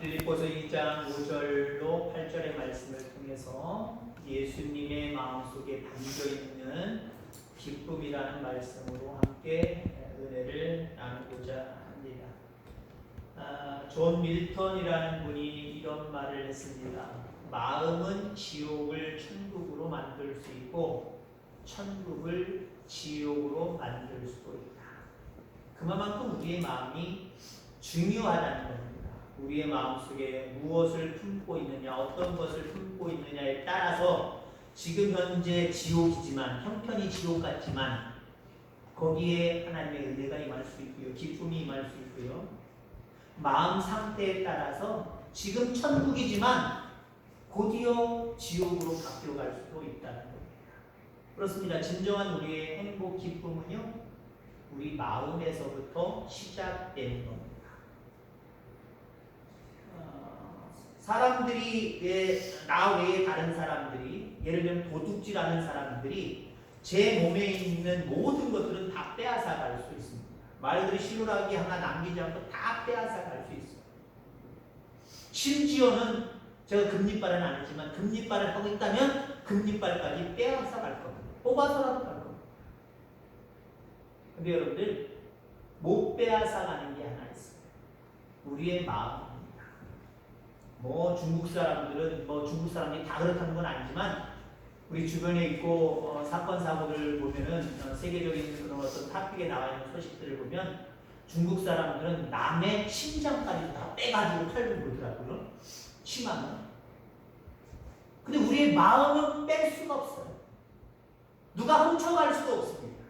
빌립보서 2장 5절로 8절의 말씀을 통해서 예수님의 마음속에 담겨있는 기쁨이라는 말씀으로 함께 은혜를 나누고자 합니다. 존 밀턴이라는 분이 이런 말을 했습니다. 마음은 지옥을 천국으로 만들 수 있고 천국을 지옥으로 만들 수도 있다. 그만큼 우리의 마음이 중요하다는 겁니다. 우리의 마음속에 무엇을 품고 있느냐, 어떤 것을 품고 있느냐에 따라서 지금 현재 지옥이지만, 형편이 지옥 같지만 거기에 하나님의 은혜가 임할 수 있고요, 기쁨이 임할 수 있고요, 마음 상태에 따라서 지금 천국이지만 곧이어 지옥으로 바뀌어갈 수도 있다는 겁니다. 그렇습니다. 진정한 우리의 행복, 기쁨은요, 우리 마음에서부터 시작되는 겁니다. 사람들이, 나 외에 다른 사람들이, 예를 들면 도둑질하는 사람들이 제 몸에 있는 모든 것들은 다 빼앗아 갈 수 있습니다. 말들이 실루라기 하나 남기지 않고 다 빼앗아 갈 수 있어요. 심지어는 제가 금리빨은 안 했지만 금리빨을 하고 있다면 금리빨까지 빼앗아 갈 겁니다. 뽑아서라도 갈 겁니다. 근데 여러분들, 못 빼앗아 가는 게 하나 있어요. 우리의 마음입니다. 중국 사람들은 중국 사람이 다 그렇다는 건 아니지만 우리 주변에 있고 사건 사고를 보면은 세계적인 그런 어떤 탑픽에 나와 있는 소식들을 보면 중국 사람들은 남의 심장까지 다 빼가지고 팔고 그러더라고요. 치마는. 근데 우리의 마음은 뺄 수가 없어요. 누가 훔쳐갈 수도 없습니다.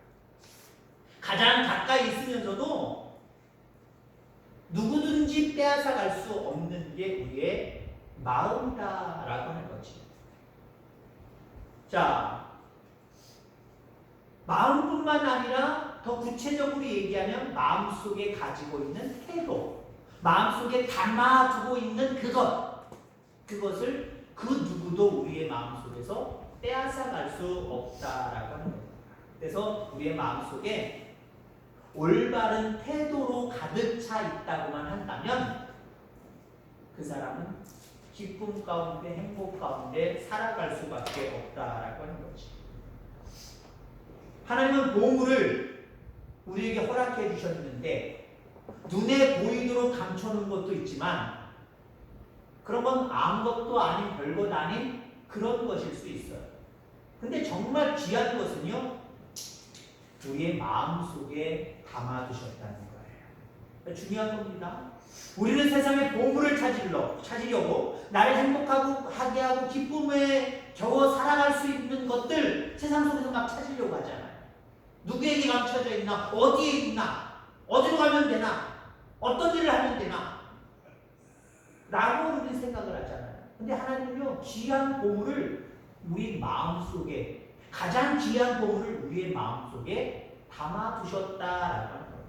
가장 가까이 있으면서도 누구든지 빼앗아 갈 수 없는 게 우리의 마음이다라고 하는 거지. 자, 마음뿐만 아니라 더 구체적으로 얘기하면 마음속에 가지고 있는 태도, 마음속에 담아두고 있는 그것을 그 누구도 우리의 마음속에서 빼앗아 갈 수 없다라고 하는 겁니다. 그래서 우리의 마음속에 올바른 태도로 가득 차 있다고만 한다면 그 사람은 기쁨 가운데, 행복 가운데 살아갈 수밖에 없다라고 하는 거지. 하나님은 보물을 우리에게 허락해 주셨는데 눈에 보이도록 감춰놓은 것도 있지만 그런 건 아무것도 아닌, 별것 아닌 그런 것일 수 있어요. 근데 정말 귀한 것은요, 우리의 마음속에 담아두셨다는 거예요. 중요한 겁니다. 우리는 세상의 보물을 찾으려고 나를 행복하게 하고 기쁨에 겨워 살아갈 수 있는 것들 세상 속에서 막 찾으려고 하잖아요. 누구에게 감춰져 있나? 어디에 있나? 어디로 가면 되나? 어떤 일을 하면 되나? 라고 우리는 생각을 하잖아요. 근데 하나님은요, 귀한 보물을 우리 마음속에, 가장 귀한 보물을 우리의 마음속에 담아두셨다라고 하는 겁니다.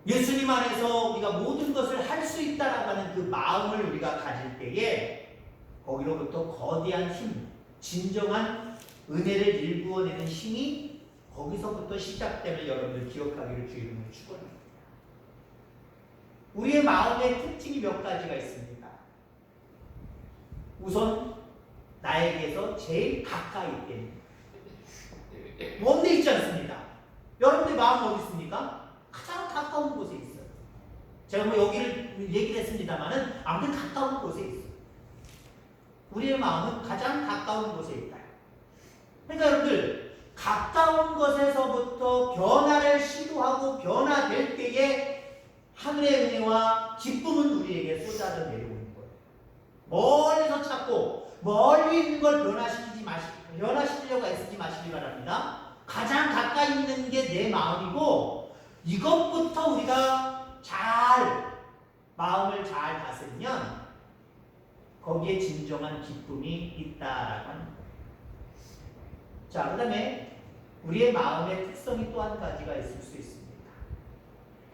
예수님 안에서 우리가 모든 것을 할 수 있다라고 하는 그 마음을 우리가 가질 때에 거기로부터 거대한 힘, 진정한 은혜를 일구어내는 힘이 거기서부터 시작되면 여러분들 기억하기를 주 이름으로 축원합니다. 우리의 마음의 특징이 몇 가지가 있습니다. 우선 나에게서 제일 가까이 있게 먼 데 있지 않습니다. 여러분의 마음 어디 있습니까? 가장 가까운 곳에 있어요. 제가 여기를 얘기를 했습니다만은 아무튼 가까운 곳에 있어요. 우리의 마음은 가장 가까운 곳에 있다. 그러니까 여러분들, 가까운 것에서부터 변화를 시도하고 변화될 때에 하늘의 은혜와 기쁨은 우리에게 쏟아져 내려오는 거예요. 멀리서 찾고 멀리 있는 걸 변화시키려고 애쓰지 마시기 바랍니다. 가장 가까이 있는 게 내 마음이고 이것부터 우리가 마음을 잘 다스리면 거기에 진정한 기쁨이 있다라고 하는 거예요. 자, 그 다음에 우리의 마음의 특성이 또 한 가지가 있을 수 있습니다.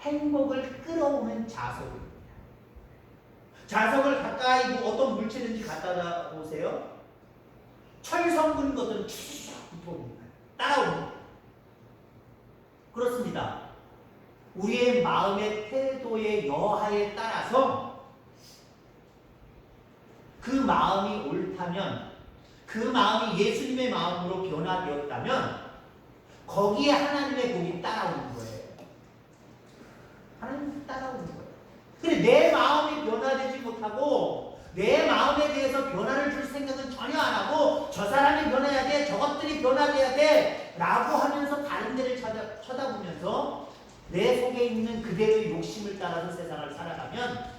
행복을 끌어오는 자석입니다. 자석을 가까이 어떤 물체든지 갖다 보세요. 철성분 것들은 쭉 붙어옵니다. 따라옵니다. 그렇습니다. 우리의 마음의 태도의 여하에 따라서 그 마음이 옳다면, 그 마음이 예수님의 마음으로 변화되었다면 거기에 하나님의 복이 따라오는 거예요. 하나님이 따라오는 거예요. 근데 내 마음이 변화되지 못하고 내 마음에 대해서 변화를 줄 생각은 전혀 안 하고 저 사람이 변해야 돼, 저것들이 변화돼야 돼 라고 하면서 다른 데를 쳐다보면서 내 속에 있는 그대로의 욕심을 따라서 세상을 살아가면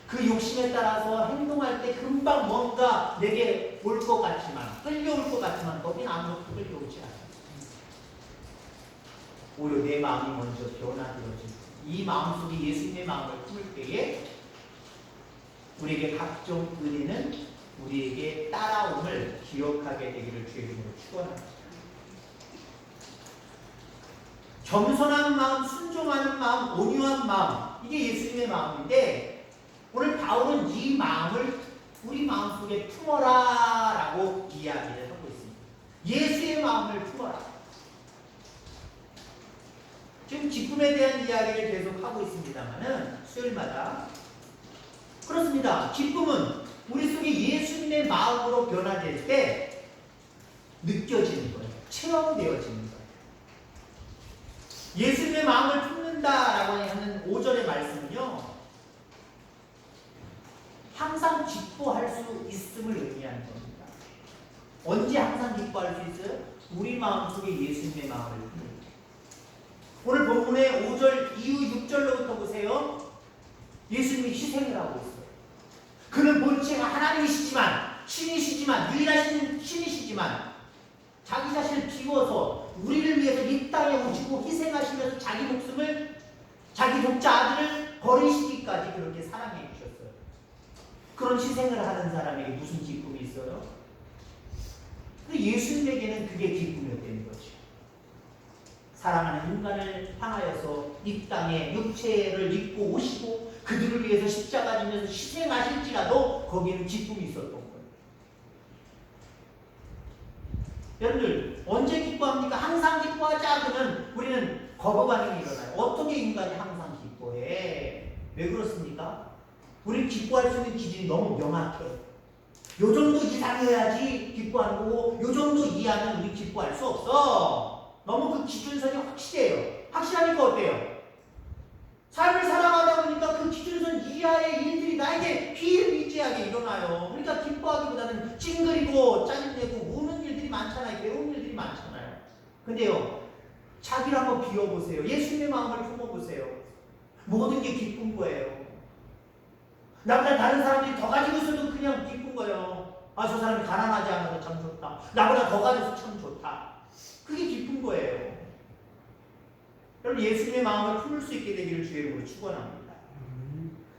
그 욕심에 따라서 행동할 때 금방 뭔가 내게 올 것 같지만, 끌려올 것 같지만 거긴 아무것도 끌려오지 않아요. 오히려 내 마음이 먼저 변화되어지고 이 마음속에 예수님의 마음을 품을 때에 우리에게 각종 은혜는 우리에게 따라옴을 기억하게 되기를 주의 이름으로 축원합니다. 겸손한 마음, 순종하는 마음, 온유한 마음, 이게 예수님의 마음인데 오늘 바울은 이 마음을 우리 마음속에 품어라 라고 이야기를 하고 있습니다. 예수의 마음을 품어라. 지금 기쁨에 대한 이야기를 계속 하고 있습니다만은 수요일마다 그렇습니다. 기쁨은 우리 속에 예수님의 마음으로 변화될 때 느껴지는 거예요. 체험되어지는 거예요. 예수님의 마음을 품는다라고 하는 5절의 말씀은요, 항상 기뻐할 수 있음을 의미하는 겁니다. 언제 항상 기뻐할 수 있어요? 우리 마음속에 예수님의 마음을 품는. 오늘 본문의 5절 이후 6절로부터 보세요. 예수님이 희생을 하고 있어요. 그는 본체가 하나님이시지만, 신이시지만, 유일하신 신이시지만 자기 자신을 비워서 우리를 위해서 이 땅에 오시고 희생하시면서 자기 목숨을, 자기 독자 아들을 버리시기까지 그렇게 사랑해 주셨어요. 그런 희생을 하는 사람에게 무슨 기쁨이 있어요? 근데 예수님에게는 그게 기쁨이었다는 거죠. 사랑하는 인간을 향하여서 이 땅에 육체를 입고 오시고 그들을 위해서 십자가 지면서 희생하실지라도 거기에는 기쁨이 있었던 거예요. 여러분들 언제 기뻐합니까? 항상 기뻐하자 그러면 우리는 거부 반응이 일어나요. 어떻게 인간이 항상 기뻐해? 왜 그렇습니까? 우리는 기뻐할 수 있는 기준이 너무 명확해. 요 정도 이상이어야지 기뻐하는 거고 요 정도 이하면 우리 기뻐할 수 없어. 너무 그 기준선이 확실해요. 확실하니까 어때요? 삶을 살아가다 보니까 그 기준선 이하의 일들이 나에게 비일비재하게 일어나요. 그러니까 기뻐하기보다는 찡그리고 짜증내고 우는 일들이 많잖아요. 괴로운 일들이 많잖아요. 근데요, 자기를 한번 비워보세요. 예수님의 마음을 품어보세요. 모든 게 기쁜 거예요. 나보다 다른 사람들이 더 가지고 있어도 그냥 기쁜 거예요. 아, 저 사람이 가난하지 않아서 참 좋다. 나보다 더 가져서 참 좋다. 그게 기쁜 거예요. 여러분, 예수님의 마음을 품을 수 있게 되기를 주의 이름으로 축원합니다.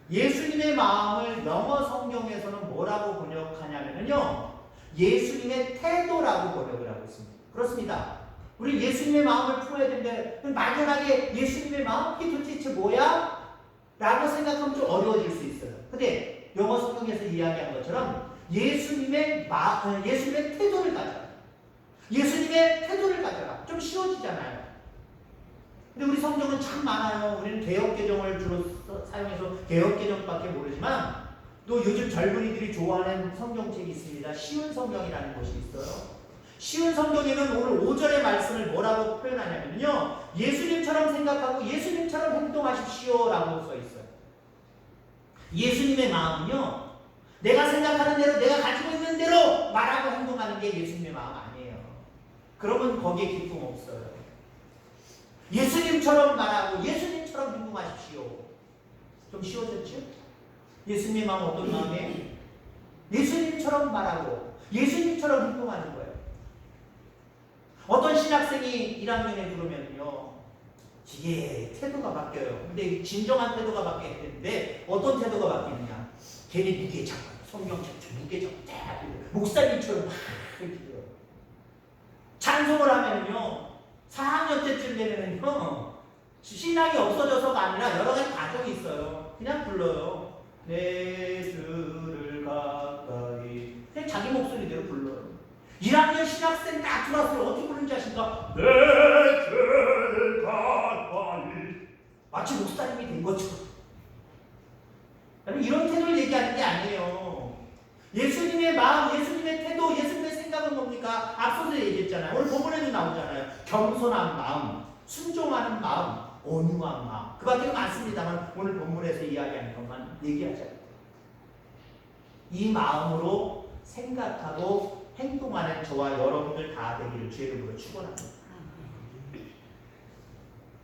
예수님의 마음을 영어 성경에서는 뭐라고 번역하냐면요, 예수님의 태도라고 번역을 하고 있습니다. 그렇습니다. 우리 예수님의 마음을 품어야 되는데 막연하게 예수님의 마음? 이게 도대체 뭐야? 라고 생각하면 좀 어려워질 수 있어요. 근데 영어 성경에서 이야기한 것처럼 예수님의 태도를 가져라. 예수님의 태도를 가져라. 좀 쉬워지잖아요. 근데 우리 성경은 참 많아요. 우리는 개역개정을 주로 사용해서 개역개정밖에 모르지만 또 요즘 젊은이들이 좋아하는 성경책이 있습니다. 쉬운 성경이라는 것이 있어요. 쉬운 성경에는 오늘 5절의 말씀을 뭐라고 표현하냐면요, 예수님처럼 생각하고 예수님처럼 행동하십시오 라고 써 있어요. 예수님의 마음은요, 내가 생각하는 대로, 내가 가지고 있는 대로 말하고 행동하는 게 예수님의 마음 아니에요. 그러면 거기에 기쁨 없어요. 예수님처럼 말하고 예수님처럼 행동하십시오. 좀 쉬워졌죠? 예수님의 마음 어떤 마음이에요? 예수님처럼 말하고 예수님처럼 행동하는 거예요. 어떤 신학생이 1학년에 들어오면요, 이게 태도가 바뀌어요. 근데 진정한 태도가 바뀌어야 되는데 어떤 태도가 바뀌느냐? 걔네 무게 잡아. 성경책처럼 무게 잡고 목사님처럼 막 이렇게 들어요. 찬송을 하면요, 4학년 때쯤 되면은요, 신학이 없어져서가 아니라 여러 가지 과정이 있어요. 그냥 불러요. 내 주를 가까이. 그냥 자기 목소리대로 불러요. 1학년 신학생 딱 들어왔어요. 어떻게 부르는지 아십니까? 내 주를 가까이. 마치 목사님이 된 것처럼. 이런 태도를 얘기하는 게 아니에요. 예수님의 마음, 예수님의 태도, 예수님의 생각은 뭡니까? 앞서서 얘기했잖아요. 오늘 본문에도 나오잖아요. 겸손한 마음, 순종하는 마음, 온유한 마음. 그 밖에도 많습니다만 오늘 본문에서 이야기하는 것만 얘기하자고요. 이 마음으로 생각하고 행동하는 저와 여러분들 다 되기를 주의 이름으로 축원합니다.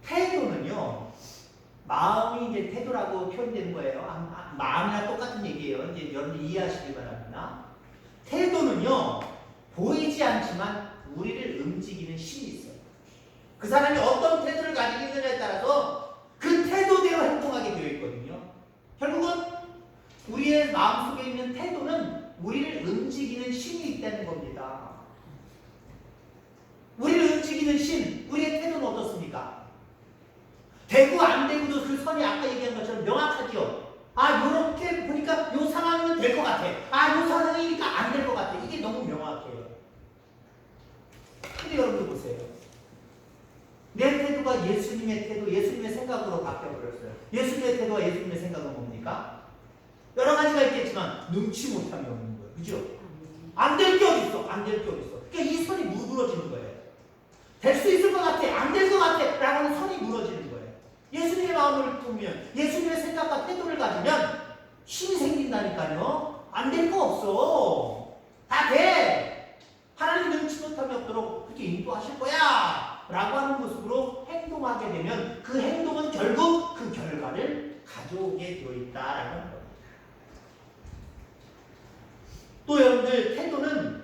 태도는요, 마음이 이제 태도라고 표현되는 거예요. 마음이랑 똑같은 얘기예요. 이제 여러분들 이해하시기 바랍니다. 태도는요, 보이지 않지만 우리를 움직이는 힘이 있어요. 그 사람이 어떤 태도를 가지고 있느냐에 따라서 그 태도대로 행동하게 되어 있거든요. 결국은 우리의 마음속에 있는 태도는 우리를 움직이는 힘이 있다는 겁니다. 우리를 움직이는 힘, 우리의 태도는 어떻습니까? 되고 안 되고도 그 선이 아까 얘기한 것처럼 명확하죠. 요렇게 보니까 요 상황이면 될 것 같아. 요 상황이니까 안 될 것 같아. 이게 너무 명확해요. 근데 여러분들 보세요. 내 태도가 예수님의 태도, 예수님의 생각으로 바뀌어버렸어요. 예수님의 태도와 예수님의 생각은 뭡니까? 여러 가지가 있겠지만 눈치 못함이 없는 거예요. 그죠? 안 될 게 어딨어? 안 될 게 어딨어? 그러니까 이 선이 무너지는 거예요. 될 수 있을 것 같아, 안 될 것 같아 라고 하는 선이 무너지는 거예요. 예수님의 마음을 보면, 예수님의 생각과 태도를 가지면 힘이 생긴다니까요. 안 될 거 없어. 다 돼. 하나님 눈치 못함이 없도록 그렇게 인도하실 거야 라고 하는 모습으로 행동하게 되면 그 행동은 결국 그 결과를 가져오게 되어 있다라는 겁니다. 또 여러분들, 태도는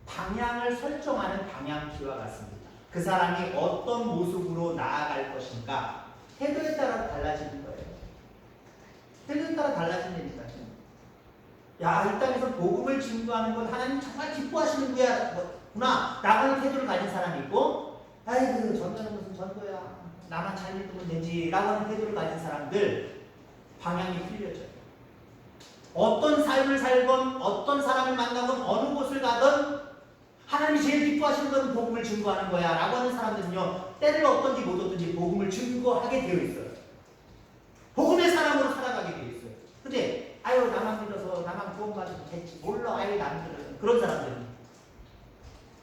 방향을 설정하는 방향키와 같습니다. 그 사람이 어떤 모습으로 나아갈 것인가 태도에 따라 달라지는 거예요. 태도에 따라 달라진다니까요. 야, 이 땅에서 복음을 증거하는 건 하나님 정말 기뻐하시는 구나 라고 하는 태도를 가진 사람이 있고, 아이고 전도는 무슨 전도야, 나만 잘 믿으면 되지 라고 하는 태도를 가진 사람들, 방향이 틀려져요. 어떤 삶을 살건 어떤 사람을 만나건 어느 곳을 가든 하나님이 제일 기뻐하시는 것은 복음을 증거하는 거야 라고 하는 사람들은요, 때를 얻든지 못 얻든지 복음을 증거하게 되어 있어요. 복음의 사람으로 살아가게 되어 있어요. 근데 나만 믿어서 나만 구원받으면 됐지, 몰라, 남들은. 그런 사람들은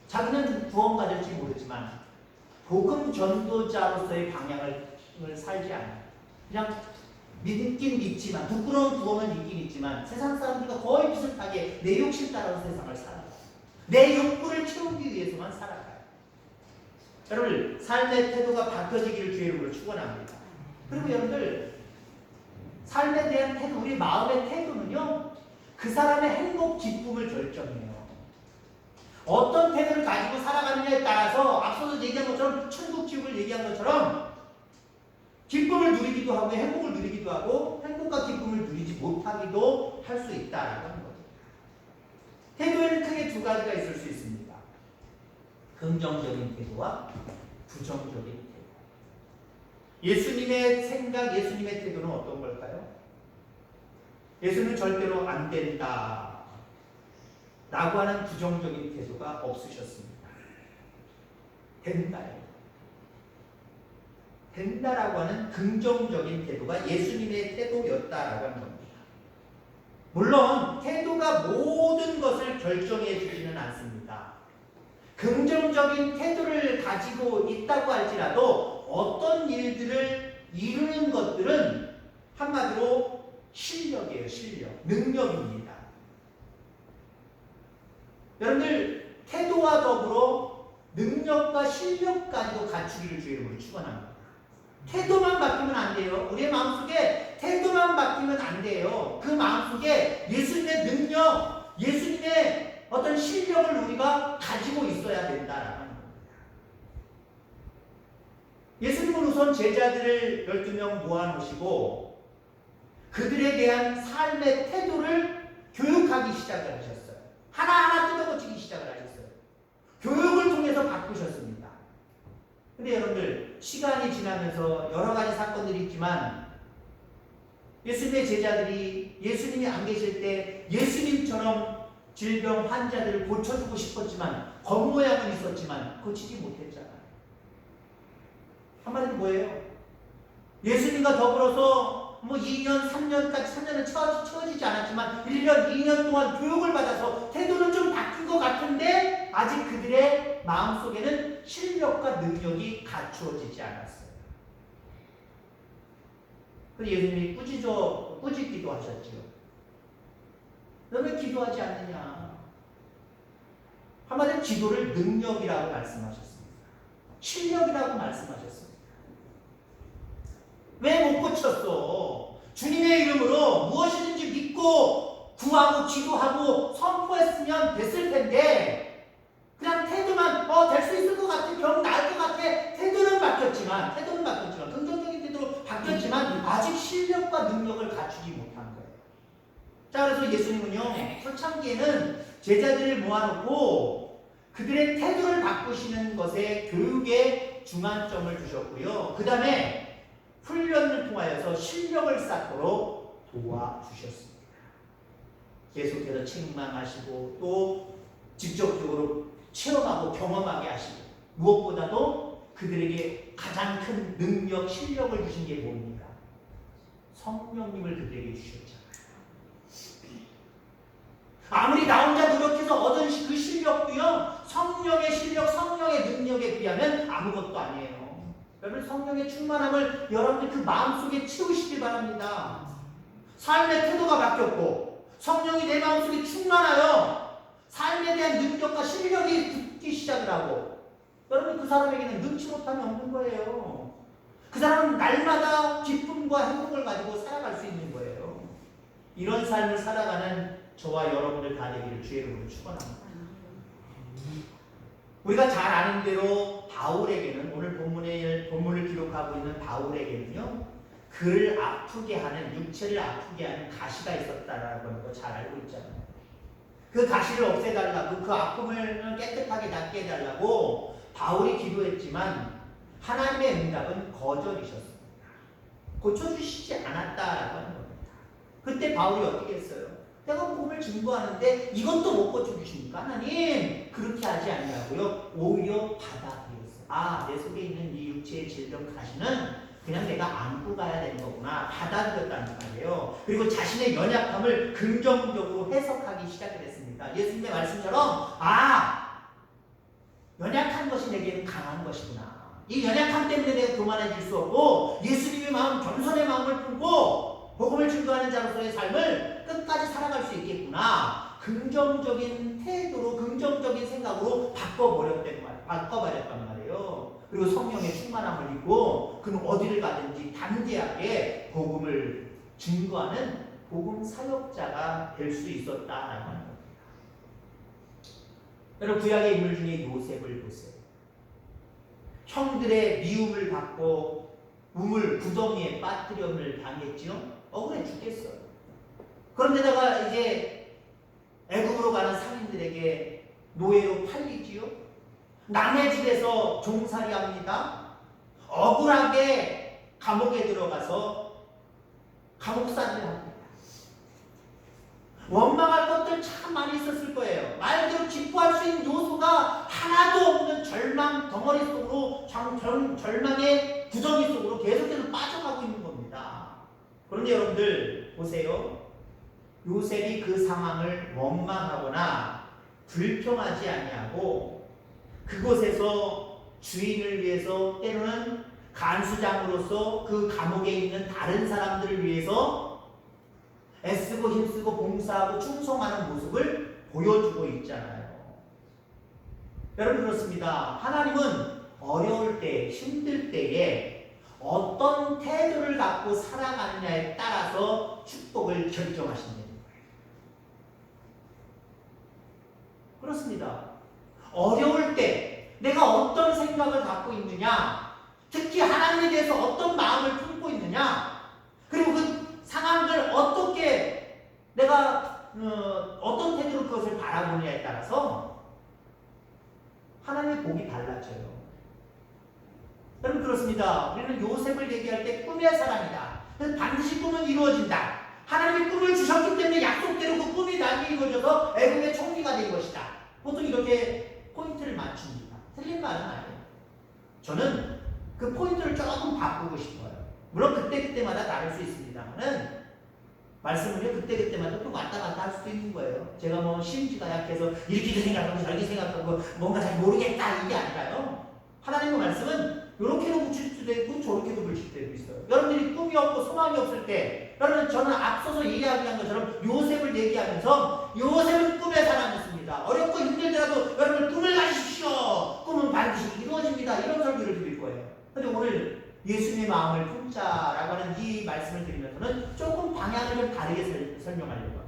자기는 구원받을지 모르지만 복음 전도자로서의 방향을 살지 않아요. 그냥 믿긴 믿지만, 부끄러운 구원은 있긴 있지만 세상 사람들과 거의 비슷하게 내 욕심 따라서 세상을 살아요. 내 욕구를 채우기 위해서만 살아가요. 여러분, 삶의 태도가 바뀌어지기를 주의 이름으로 축원합니다. 그리고 여러분들, 삶에 대한 태도, 우리 마음의 태도는요, 그 사람의 행복, 기쁨을 결정해요. 어떤 태도를 가지고 살아가느냐에 따라서 앞서서 얘기한 것처럼, 천국 지옥을 얘기한 것처럼 기쁨을 누리기도 하고 행복을 누리기도 하고 행복과 기쁨을 누리지 못하기도 할 수 있다라고 하는 거죠. 태도에는 크게 두 가지가 있을 수 있습니다. 긍정적인 태도와 부정적인 태도. 예수님의 생각, 예수님의 태도는 어떤 걸까요? 예수는 절대로 안 된다 라고 하는 부정적인 태도가 없으셨습니다. 된다요. 된다라고 하는 긍정적인 태도가 예수님의 태도였다라고 하는 겁니다. 물론 태도가 모든 것을 결정해 주지는 않습니다. 긍정적인 태도를 가지고 있다고 할지라도 어떤 일들을 이루는 것들은 한마디로 실력이에요. 실력, 능력입니다. 여러분들, 태도와 더불어 능력과 실력까지도 갖추기를 주의 이름으로 축원합니다. 태도만 바뀌면 안 돼요. 우리의 마음속에 태도만 바뀌면 안 돼요. 그 마음속에 예수님의 능력, 예수님의 어떤 실력을 우리가 가지고 있어야 된다라는 겁니다. 예수님은 우선 제자들을 12명 모아놓으시고 그들에 대한 삶의 태도를 교육하기 시작을 하셨어요. 하나하나 뜯어고치기 시작을 하셨어요. 교육을 통해서 바꾸셨습니다. 근데 여러분들, 시간이 지나면서 여러 가지 사건들이 있지만 예수님의 제자들이 예수님이 안 계실 때 예수님처럼 질병 환자들을 고쳐주고 싶었지만 겉모양은 있었지만 고치지 못했잖아요. 한마디로 뭐예요? 예수님과 더불어서 뭐 2년, 3년까지, 3년은 채워지지 않았지만 1년, 2년 동안 교육을 받아서 태도는 좀 바뀐 것 같은데 아직 그들의 마음속에는 실력과 능력이 갖추어지지 않았어요. 그래서 예수님이 꾸짖 기도하셨지요. 너 왜 기도하지 않느냐? 한마디로 기도를 능력이라고 말씀하셨습니다. 실력이라고 말씀하셨습니다. 왜 못 고쳤어? 주님의 이름으로 무엇이든지 믿고 구하고 기도하고 선포했으면 됐을 텐데 그냥 태도만 될 수 있을 것 같아, 병 나을 것 같아, 태도는 바뀌었지만 긍정적인 태도로 바뀌었지만 아직 실력과 능력을 갖추지 못한 거예요. 자, 그래서 예수님은요 초창기에는 제자들을 모아놓고 그들의 태도를 바꾸시는 것에 교육에 중앙점을 두셨고요. 그 다음에 훈련을 통하여서 실력을 쌓도록 도와주셨습니다. 계속해서 책망하시고 또 직접적으로 체험하고 경험하게 하시고 무엇보다도 그들에게 가장 큰 능력, 실력을 주신 게 뭡니까? 성령님을 그들에게 주셨잖아요. 아무리 나 혼자 노력해서 얻은 그 실력도요 성령의 실력, 성령의 능력에 비하면 아무것도 아니에요. 여러분 성령의 충만함을 여러분들 그 마음속에 채우시길 바랍니다. 삶의 태도가 바뀌었고 성령이 내 마음속에 충만하여 삶에 대한 능력과 실력이 붙기 시작을 하고 여러분 그 사람에게는 능치 못함이 없는 거예요. 그 사람은 날마다 기쁨과 행복을 가지고 살아갈 수 있는 거예요. 이런 삶을 살아가는 저와 여러분들 다 되기를 주의 이름으로 축원합니다. 우리가 잘 아는 대로 바울에게는 오늘 본문을 기록하고 있는 바울에게는요 그를 아프게 하는, 육체를 아프게 하는 가시가 있었다라는 거 잘 알고 있잖아요. 그 가시를 없애달라고, 그 아픔을 깨끗하게 낫게 해달라고 바울이 기도했지만 하나님의 응답은 거절이셨습니다. 고쳐주시지 않았다라고 하는 겁니다. 그때 바울이 어떻게 했어요? 내가 복음을 증거하는데 이것도 못 고쳐주십니까? 하나님 그렇게 하지 않냐고요? 오히려 받아들였어요. 내 속에 있는 이 육체의 질병 가시는 그냥 내가 안고 가야 되는 거구나 받아들였다는 말이에요. 그리고 자신의 연약함을 긍정적으로 해석하기 시작을 했습니다. 예수님의 말씀처럼 연약한 것이 내게는 강한 것이구나. 이 연약함 때문에 내가 교만해질 수 없고 예수님의 마음, 겸손의 마음을 품고 복음을 증거하는 자로서의 삶을 끝까지 살아갈 수 있겠구나. 긍정적인 태도로, 긍정적인 생각으로 바꿔버렸단 말이에요. 그리고 성령의 충만함을 입고 그는 어디를 가든지 담대하게 복음을 증거하는 복음 사역자가 될 수 있었다라고 하는 겁니다. 여러분 구약의 인물 중에 요셉을 보세요. 형들의 미움을 받고 우물 구덩이에 빠뜨림을 당했지요. 억울해 죽겠어요. 그런데다가 이제 애굽으로 가는 상인들에게 노예로 팔리지요. 남의 집에서 종살이합니다. 억울하게 감옥에 들어가서 감옥살이를 합니다. 원망할 것들 참 많이 있었을 거예요. 말 그대로 기뻐할 수 있는 요소가 하나도 없는 절망 덩어리 속으로 절망의 구덩이 속으로 계속해서 빠져가고 있는 겁니다. 그런데 여러분들 보세요. 요셉이 그 상황을 원망하거나 불평하지 아니하고 그곳에서 주인을 위해서 때로는 간수장으로서 그 감옥에 있는 다른 사람들을 위해서 애쓰고 힘쓰고 봉사하고 충성하는 모습을 보여주고 있잖아요. 여러분 그렇습니다. 하나님은 어려울 때, 힘들 때에 어떤 태도를 갖고 살아가느냐에 따라서 축복을 결정하신다는 거예요. 그렇습니다. 어려울 때 내가 어떤 생각을 갖고 있느냐, 특히 하나님에 대해서 어떤 마음을 품고 있느냐, 그리고 그 상황을 어떻게 내가 어떤 태도로 그것을 바라보느냐에 따라서 하나님의 복이 달라져요. 여러분 그렇습니다. 우리는 요셉을 얘기할 때 꿈의 사람이다. 그래서 반드시 꿈은 이루어진다. 하나님이 꿈을 주셨기 때문에 약속대로 그 꿈이 나에게 이루어져서 애국의 총리가 된 것이다. 보통 이렇게 포인트를 맞춥니다. 틀린 말은 아니에요. 저는 그 포인트를 조금 바꾸고 싶어요. 물론 그때그때마다 다를 수 있습니다만은 말씀은요 그때그때마다 또 왔다 갔다 할 수도 있는 거예요. 제가 뭐 심지가 약해서 이렇게 생각하고 저렇게 생각하고 뭔가 잘 모르겠다 이게 아니라요. 하나님의 말씀은 이렇게도 붙일 수도 있고 저렇게도 붙일 때도 있어요. 여러분들이 꿈이 없고 소망이 없을 때 여러분 저는 앞서서 이야기한 것처럼 요셉을 얘기하면서 요셉은 꿈의 사람이었습니다. 어렵고 힘들더라도 여러분 꿈을 가지십시오. 꿈은 반드시 이루어집니다. 이런 설교를 드릴 거예요. 그런데 오늘 예수님의 마음을 품자라고 하는 이 말씀을 드리면서는 조금 방향을 좀 다르게 설명하려고 합니다.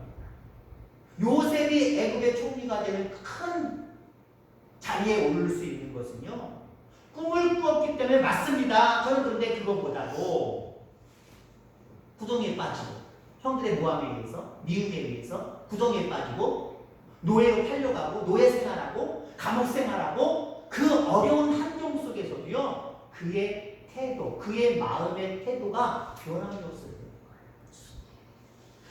요셉이 애굽의 총리가 되는 큰 자리에 오를 수 있는 것은요. 꿈을 꾸었기 때문에 맞습니다. 저는 그런데 그것보다도 구덩이에 빠지고 형들의 모함에 의해서 미움에 의해서 구덩이에 빠지고 노예로 팔려가고 노예 생활하고 감옥 생활하고 그 어려운 환경 속에서도요. 그의 태도, 그의 마음의 태도가 변함이 없었다는 거예요.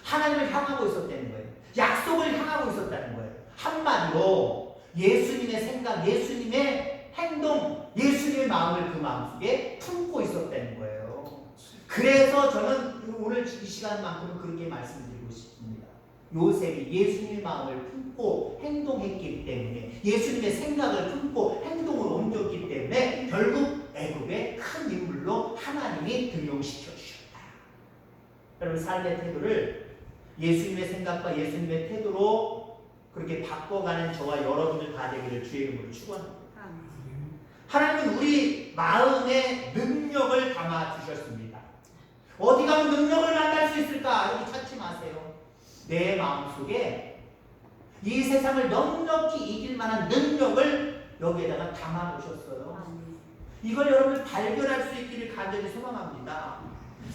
하나님을 향하고 있었다는 거예요. 약속을 향하고 있었다는 거예요. 한마디로 예수님의 생각, 예수님의 행동, 예수님의 마음을 그 마음속에 품고 있었다는 거예요. 그래서 저는 오늘 이 시간만큼은 그렇게 말씀드리고 싶습니다. 요셉이 예수님의 마음을 품고 행동했기 때문에 예수님의 생각을 품고 행동을 옮겼기 때문에 결국 애굽의 큰 인물로 하나님이 등용시켜 주셨다. 여러분 삶의 태도를 예수님의 생각과 예수님의 태도로 그렇게 바꿔가는 저와 여러분들 다 되기를 주의 이름으로 축원합니다. 하나님은 우리 마음에 능력을 담아 주셨습니다. 어디 가면 능력을 만날 수 있을까? 여기 찾지 마세요. 내 마음속에 이 세상을 넉넉히 이길 만한 능력을 여기에다가 담아 놓으셨어요. 이걸 여러분들 발견할 수 있기를 간절히 소망합니다.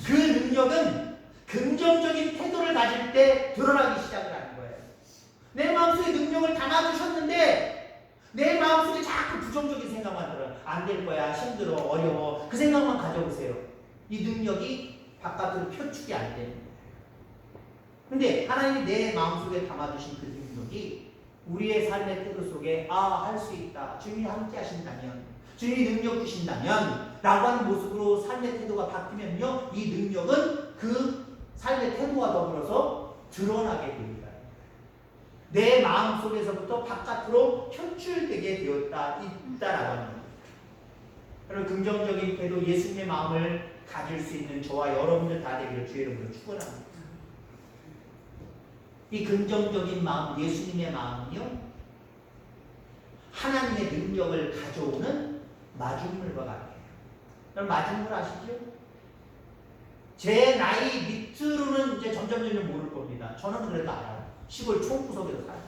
그 능력은 긍정적인 태도를 가질 때 드러나기 시작을 하는 거예요. 내 마음속에 능력을 담아주셨는데 내 마음속에 자꾸 부정적인 생각만 들어요. 안 될 거야, 힘들어, 어려워. 그 생각만 가져보세요. 이 능력이 바깥으로 표출이 안 되는 거예요. 근데 하나님이 내 마음속에 담아주신 그 능력이 우리의 삶의 태도 속에 할 수 있다. 주님이 함께 하신다면, 주님이 능력 주신다면 라고 하는 모습으로 삶의 태도가 바뀌면요. 이 능력은 그 삶의 태도와 더불어서 드러나게 됩니다. 내 마음 속에서부터 바깥으로 표출되게 있다라고 하는 겁니다. 여러분 긍정적인 태도, 예수님의 마음을 가질 수 있는 저와 여러분들 다 되기를 주의 이름으로 축원합니다. 이 긍정적인 마음, 예수님의 마음은요, 하나님의 능력을 가져오는 마중물과 같아요. 여러분 마중물 아시죠? 제 나이 밑으로는 이제 점점 모를 겁니다. 저는 그래도 알아요. 시골 총구석에서 살았기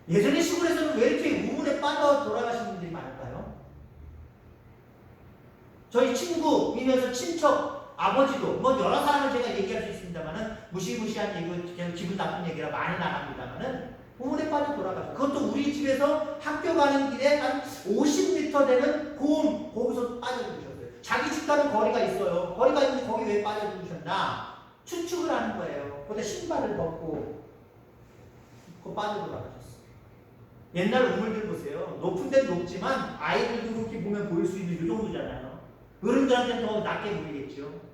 때문에. 예전에 시골에서는 왜 이렇게 우물에 빠져 돌아가신 분들이 많을까요? 저희 친구이면서 친척, 아버지도 뭐 여러 사람을 제가 얘기할 수 있습니다만은 무시무시한 얘기, 그냥 기분 나쁜 얘기라 많이 나갑니다만은 우물에 빠져 돌아가죠. 그것도 우리 집에서 학교 가는 길에 한 50m 되는 고음, 거기서 빠져 죽으셨어요. 자기 집 가는 거리가 있어요. 거리가 있는데 거기 왜 빠져 죽으셨나? 추측을 하는 거예요. 거기다 신발을 벗고 그 빠져 돌아가셨어요. 옛날 우물들 보세요. 높은 데는 높지만 아이들도 그렇게 보면 보일 수 있는 이 정도잖아요. 어른들한테는 더 낮게 보이겠죠.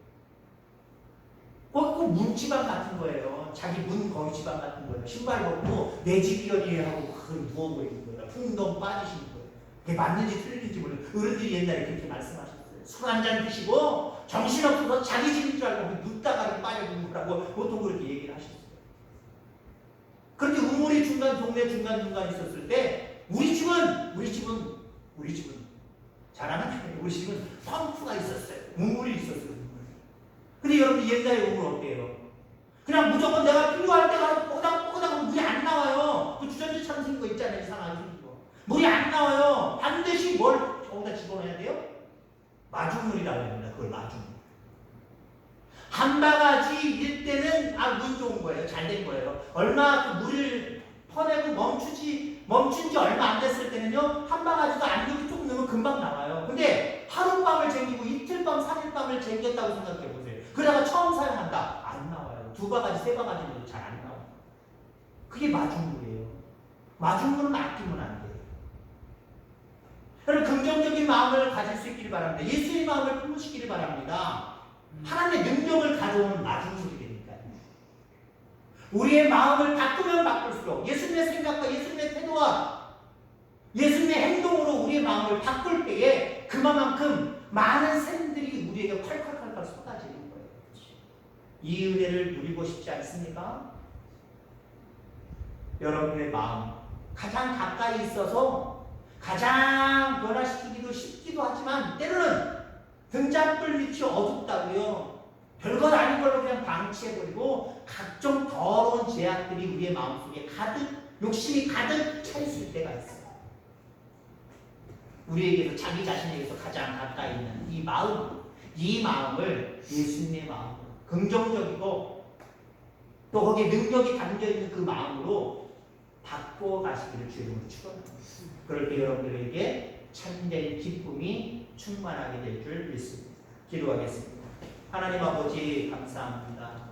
꼭 문지방 같은 거예요. 자기 문 거기 지방 같은 거예요. 신발 벗고 내 집이여리 하고 누워 보이는 거예요. 풍덩 빠지시는 거예요. 그게 맞는지 틀린지 모르는 어른들이 옛날에 그렇게 말씀하셨어요. 술 한 잔 드시고 정신없어서 자기 집인 줄 알고 눕다가 빠져 죽는 거라고 보통 그렇게 얘기를 하셨어요. 그런데 우물이 동네 중간중간 있었을 때 우리 집은 자랑은 아니에요. 우리 집은 펌프가 있었어요. 우물이 있었어요. 근데 여러분 옛날에 우물 어때요? 그냥 무조건 내가 필요할 때 가서 뽀닥뽀닥 물이 안 나와요. 그 주전자처럼 생긴 거 있잖아요. 이상하게 생긴 거. 물이 안 나와요. 반드시 뭘 거기다 집어넣어야 돼요? 마중물이라고 합니다. 그걸 마중물. 한 바가지일 때는 물 좋은 거예요. 잘 된 거예요. 얼마 그 물을 퍼내고 멈춘 지 얼마 안 됐을 때는요. 한 바가지도 안 이렇게 조금 넣으면 금방 나와요. 근데 하룻밤을 쟁이고 이틀밤, 3일밤을 쟁겼다고 생각해 보세요. 그러다가 처음 사용한다. 안 나와요. 2바가지, 3바가지 넣어도 잘 안 나와요. 그게 마중물이에요. 마중물은 아끼면 안 돼요. 여러분 긍정적인 마음을 가질 수 있기를 바랍니다. 예수의 마음을 품으시기를 하나님의 능력을 가져오는 마중물이 되니까요. 우리의 마음을 바꾸면 바꿀수록 예수님의 생각과 예수님의 태도와 예수님의 행동으로 우리의 마음을 바꿀 때에 그만큼 많은 샘들이 우리에게 콸콸콸콸 쏟아지는 거예요. 이 은혜를 누리고 싶지 않습니까? 여러분의 마음 가장 가까이 있어서 가장 변화시키기도 쉽기도 하지만 때로는 등잔불 밑이 어둡다고요. 별것 아닌 걸로 그냥 방치해버리고 각종 더러운 죄악들이 우리의 마음속에 가득 욕심이 가득 차 있을 때가 있어요. 우리에게서 자기 자신에게서 가장 가까이 있는 이 마음을 예수님의 마음으로 긍정적이고 또 거기에 능력이 담겨있는 그 마음으로 바꿔 가시기를 주님으로 축원합니다. 그럴 때 여러분들에게 참된 기쁨이 충만하게 될 줄 믿습니다. 기도하겠습니다. 하나님 아버지 감사합니다.